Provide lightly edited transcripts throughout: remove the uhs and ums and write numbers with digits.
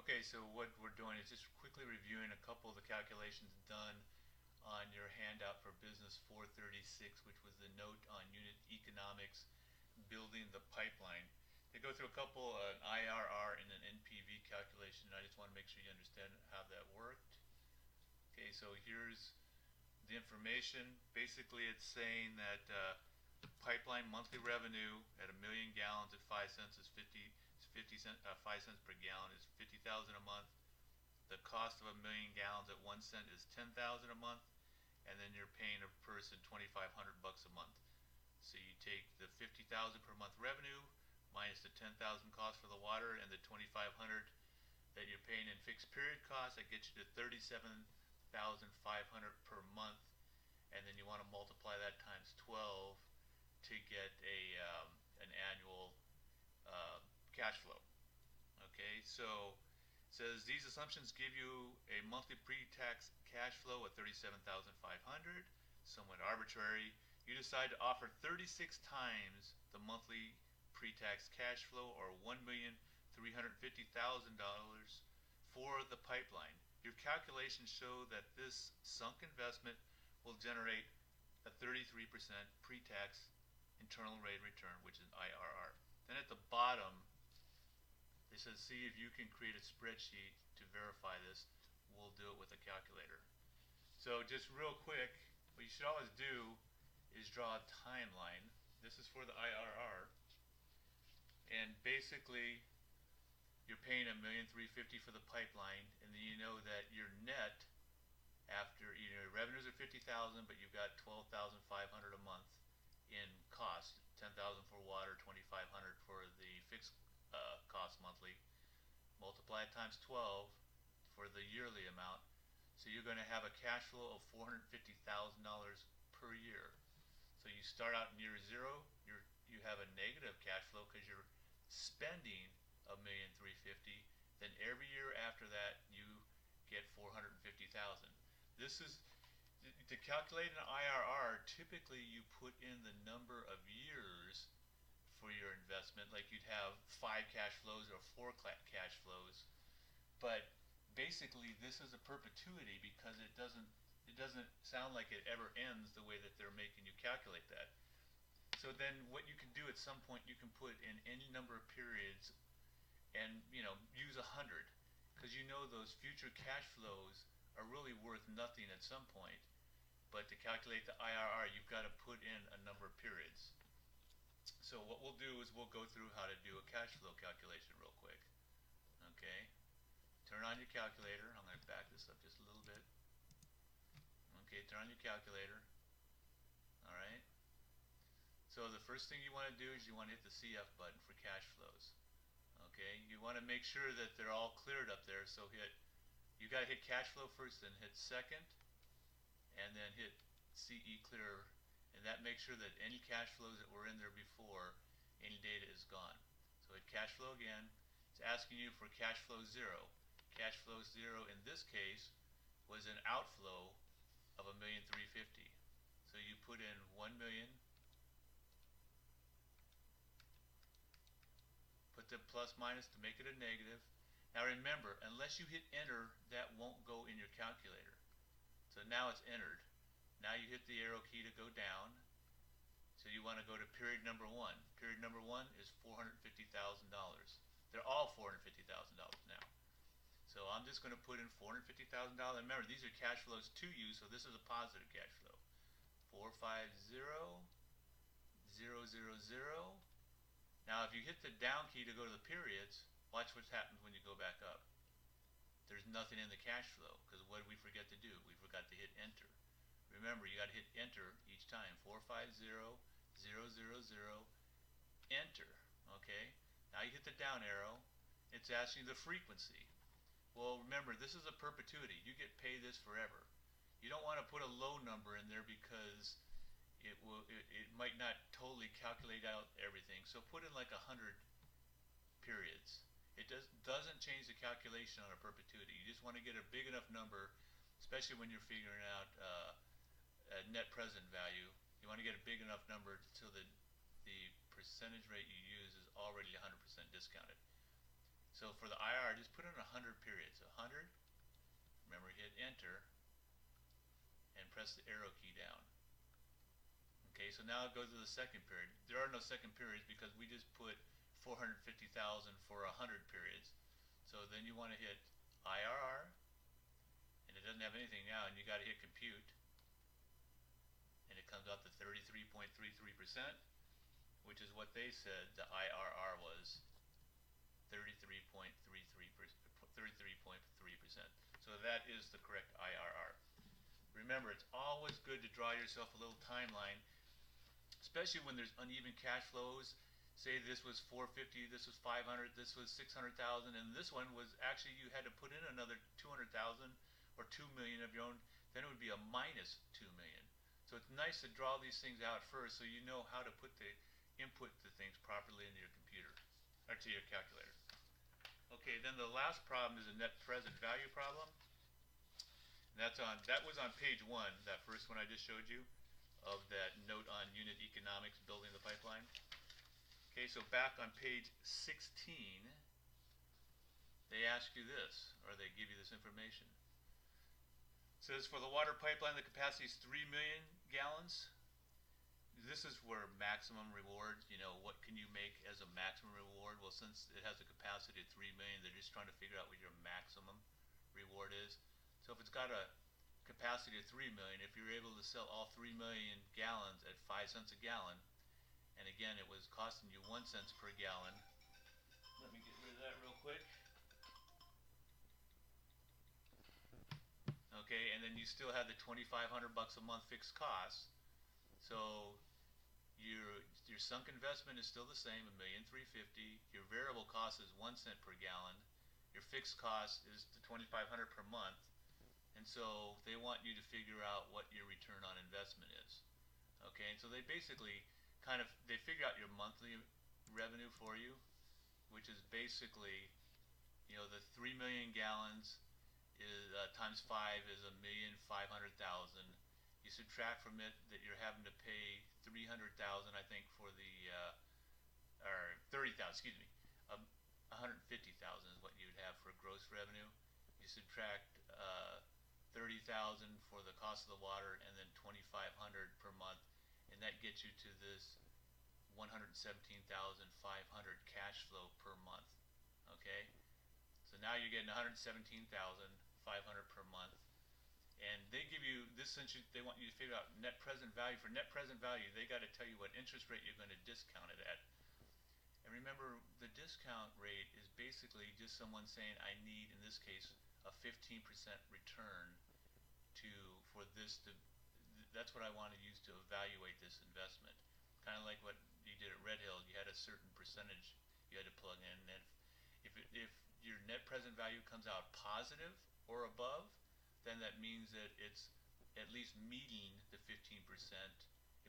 Okay, so what we're doing is just quickly reviewing a couple of the calculations done on your handout for Business 436, which was the note on unit economics, building the pipeline. They go through a couple, an IRR and an NPV calculation, and I just want to make sure you understand how that worked. Okay, so here's the information. Basically, it's saying that pipeline monthly revenue at 1,000,000 gallons at 5 cents is 5 cents per gallon is 50,000 a month. The cost of 1,000,000 gallons at 1 cent is 10,000 a month, and then you're paying a person 2,500 bucks a month. So you take the 50,000 per month revenue minus the 10,000 cost for the water and the 2,500 that you're paying in fixed period costs. That gets you to 37,500 per month, and then you want to multiply that times 12 to get an annual cash flow. Okay, so it says these assumptions give you a monthly pre-tax cash flow of 37,500, somewhat arbitrary. You decide to offer 36 times the monthly pre-tax cash flow, or $1,350,000 for the pipeline. Your calculations show that this sunk investment will generate a 33% pre-tax internal rate of return, which is IRR. Then at the bottom, it says, see if you can create a spreadsheet to verify this. We'll do it with a calculator. So just real quick, what you should always do is draw a timeline. This is for the IRR. And basically, you're paying $1,350,000 for the pipeline, and then you know that your net, after your revenues are 50,000, but you've got 12,500 a month in cost, 10,000 for water, 2,500 for the fixed cost monthly. Multiply it times 12 for the yearly amount. So you're going to have a cash flow of $450,000 per year. So you start out in year zero, you have a negative cash flow because you're spending $1,350,000. Then every year after that, you get $450,000. This is to calculate an IRR. Typically, you put in the number of years for your investment, like you'd have 5 cash flows or 4 cash flows. But basically, this is a perpetuity because it doesn't sound like it ever ends the way that they're making you calculate that. So then what you can do at some point, you can put in any number of periods and use 100, because those future cash flows are really worth nothing at some point. But to calculate the IRR, you've got to put in a number of periods. So what we'll do is we'll go through how to do a cash flow calculation real quick. Okay, turn on your calculator. I'm going to back this up just a little bit. Okay, turn on your calculator. All right. So the first thing you want to do is you want to hit the CF button for cash flows. Okay, you want to make sure that they're all cleared up there. So you got to hit cash flow first, then hit second, and then hit CE clear, and that makes sure that any cash flows that were in there before, any data is gone. So hit cash flow again. It's asking you for cash flow zero. Cash flow zero in this case was an outflow of $1,350,000. So you put in 1,000,000, put the plus minus to make it a negative. Now remember, unless you hit enter, that won't go in your calculator. So now it's entered. Now you hit the arrow key to go down. So you want to go to period number 1. Period number 1 is $450,000. They're all $450,000 now. So I'm just going to put in $450,000. Remember, these are cash flows to you, so this is a positive cash flow. 450,000. Now if you hit the down key to go to the periods, watch what happens when you go back up. There's nothing in the cash flow, because what did we forget to do? We forgot to hit enter. Remember, you got to hit enter each time. 450,000, enter. Okay, now you hit the down arrow. It's asking the frequency. Well, remember, this is a perpetuity. You get paid this forever. You don't want to put a low number in there because it might not totally calculate out everything. So put in like 100 periods. It doesn't change the calculation on a perpetuity. You just want to get a big enough number, especially when you're figuring out a net present value. You want to get a big enough number so that the percentage rate you use is already 100% discounted. So for the IRR, just put in 100 periods. 100, remember, hit enter and press the arrow key down. Okay, so now it goes to the second period. There are no second periods because we just put 450,000 for 100 periods. So then you want to hit IRR, and it doesn't have anything now, and you got to hit compute, and it comes out to 33.33%, which is what they said the IRR was, 33.33%. So that is the correct IRR. Remember, it's always good to draw yourself a little timeline, especially when there's uneven cash flows. Say this was 450, this was 500, this was 600,000, and this one was actually you had to put in another 200,000 or 2 million of your own, then it would be a minus 2 million. So it's nice to draw these things out first so you know how to put the input the things properly into your computer or to your calculator. Okay, then the last problem is a net present value problem. And that was on page 1, that first one I just showed you, of that note on unit economics, building the pipeline. Okay, so back on page 16, they ask you this, or they give you this information. It says for the water pipeline, the capacity is 3 million gallons. This is where maximum reward, what can you make as a maximum reward? Well, since it has a capacity of 3 million, they're just trying to figure out what your maximum reward is. So if it's got a capacity of 3 million, if you're able to sell all 3 million gallons at 5 cents a gallon, and again, it was costing you 1 cent per gallon. Let me get rid of that real quick. Okay, and then you still have the $2,500 a month fixed costs. So your sunk investment is still the same, $1,350,000. Your variable cost is 1 cent per gallon. Your fixed cost is the $2,500 per month. And so they want you to figure out what your return on investment is. Okay, and so they basically they figure out your monthly revenue for you, which is basically, the 3 million gallons is times 5 is 1,500,000. You subtract from it that you're having to pay 300,000, I think, for the or 30,000, excuse me, 150,000 is what you'd have for gross revenue. You subtract 30,000 for the cost of the water, and then 2,500 per month, and that gets you to this 117,500 cash flow per month. Okay, so now you're getting 117,500 per month, and they give you this. Since they want you to figure out net present value. For net present value, they got to tell you what interest rate you're going to discount it at. And remember, the discount rate is basically just someone saying, I need, in this case, a 15% return for this to. That's what I want to use to evaluate this investment. Kind of like what you did at Red Hill, you had a certain percentage you had to plug in, and if your net present value comes out positive or above, then that means that it's at least meeting the 15%.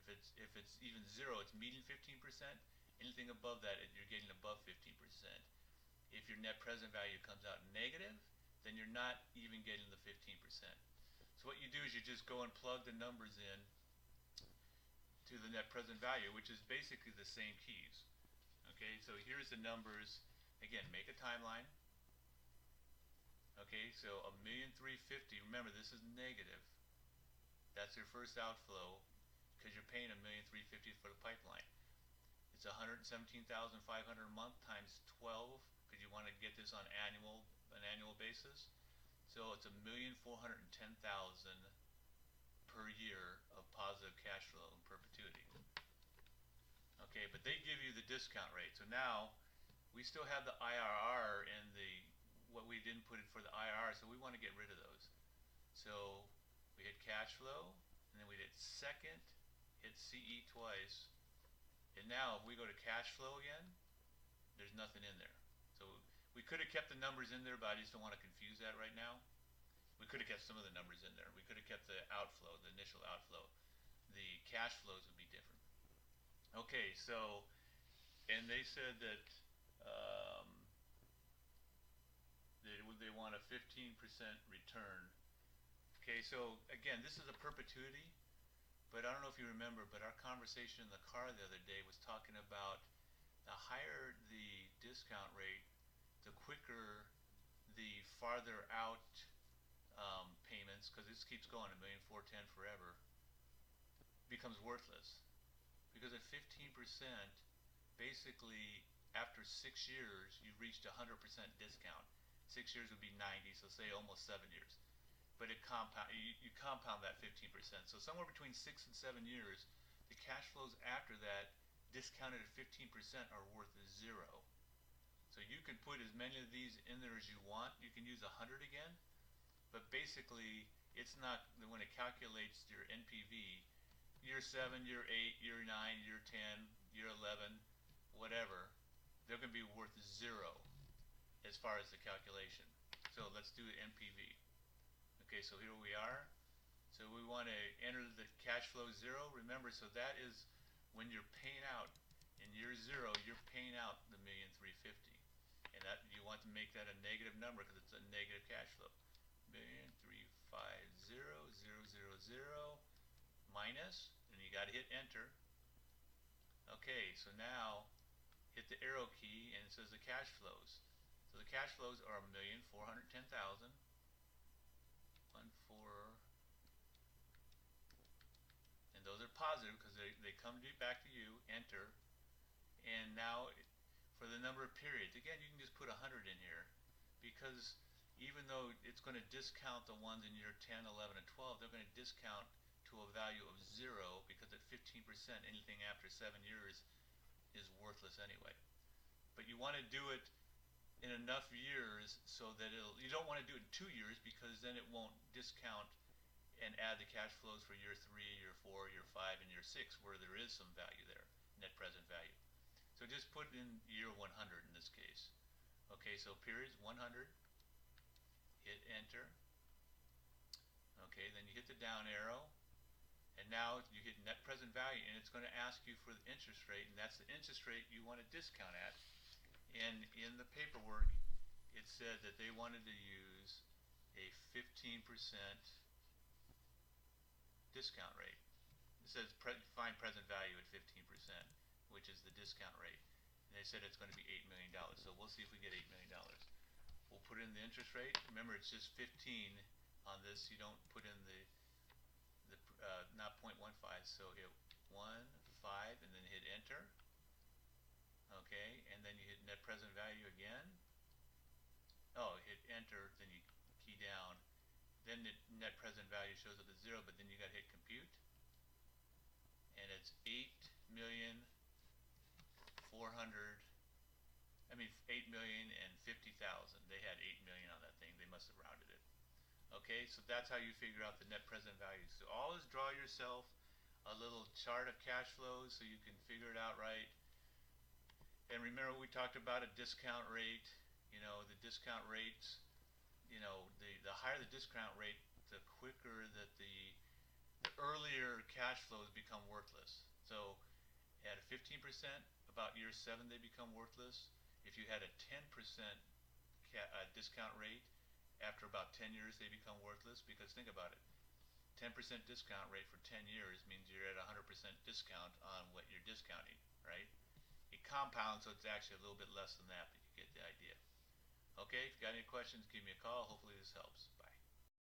If it's even 0, it's meeting 15%. Anything above that, you're getting above 15%. If your net present value comes out negative, then you're not even getting the 15%. So what you do is you just go and plug the numbers in to the net present value, which is basically the same keys. Okay, so here's the numbers. Again, make a timeline. Okay, so 1,350,000. Remember, this is negative. That's your first outflow because you're paying 1,350,000 for the pipeline. It's 117,500 a month times 12 because you want to get this on an annual basis. So it's 1,410,000 per year of positive cash flow in perpetuity. Okay, but they give you the discount rate. So now we still have the IRR and what we didn't put in for the IRR, so we want to get rid of those. So we hit cash flow, and then we hit second, hit CE twice, and now if we go to cash flow again, there's nothing in there. So we could have kept the numbers in there, but I just don't want to confuse that right now. We could have kept some of the numbers in there. We could have kept the outflow, the initial outflow. The cash flows would be different. Okay, so, and they said that they want a 15% return. Okay, so again, this is a perpetuity, but I don't know if you remember, but our conversation in the car the other day was talking about the higher the discount rate, the quicker farther out payments, because this keeps going, 1,410,000 forever, becomes worthless. Because at 15%, basically after 6 years, you've reached 100% discount. 6 years would be 90, so say almost 7 years. But you compound that 15%. So somewhere between 6 and 7 years, the cash flows after that, discounted at 15%, are worth 0. So you can put as many of these in there as you want. You can use 100 again, but basically it's not, when it calculates your NPV, year 7, year 8, year 9, year 10, year 11, whatever, they're going to be worth 0 as far as the calculation. So let's do NPV. Okay, so here we are. So we want to enter the cash flow 0. Remember, so that is when you're paying out. In year 0, you're paying out the 1,350,000. And that, you want to make that a negative number because it's a negative cash flow. 1,350,000 minus, and you got to hit enter. Okay, so now hit the arrow key and it says the cash flows. So the cash flows are 1,410,000. 1,4, and those are positive because they come back to you. Enter, and now for the number of periods, again you can just put 100 in here, because even though it's going to discount the ones in year 10, 11, and 12, they're going to discount to a value of 0, because at 15%, anything after 7 years is worthless anyway. But you want to do it in enough years so that you don't want to do it in 2 years, because then it won't discount and add the cash flows for year 3, year 4, year 5, and year 6, where there is some value there, net present value. So just put in year 100 in this case. Okay, so periods 100, hit enter. Okay, then you hit the down arrow, and now you hit net present value, and it's going to ask you for the interest rate, and that's the interest rate you want to discount at. And in the paperwork, it said that they wanted to use a 15% discount rate. It says find present value at 15%, which is the discount rate. And they said it's going to be $8 million. So we'll see if we get $8 million. We'll put in the interest rate. Remember, it's just 15 on this. You don't put in the not 0.15. So hit 1, 5, and then hit enter. Okay, and then you hit net present value again. Oh, hit enter, then you key down. Then the net present value shows up as 0, but then you got to hit compute. And it's 8,400,000. I mean 8,050,000. They had 8 million on that thing. They must have rounded it. Okay, so that's how you figure out the net present value. So always draw yourself a little chart of cash flows so you can figure it out right. And remember, we talked about a discount rate. You know, the discount rates, you know, the higher the discount rate, the quicker that the earlier cash flows become worthless. So at a 15%, about year 7 they become worthless. If you had a 10% discount rate, after about 10 years they become worthless, because think about it, 10% discount rate for 10 years means you're at 100% discount on what you're discounting, right? It compounds, so it's actually a little bit less than that, but you get the idea. Okay, if you got any questions, give me a call. Hopefully this helps. Bye.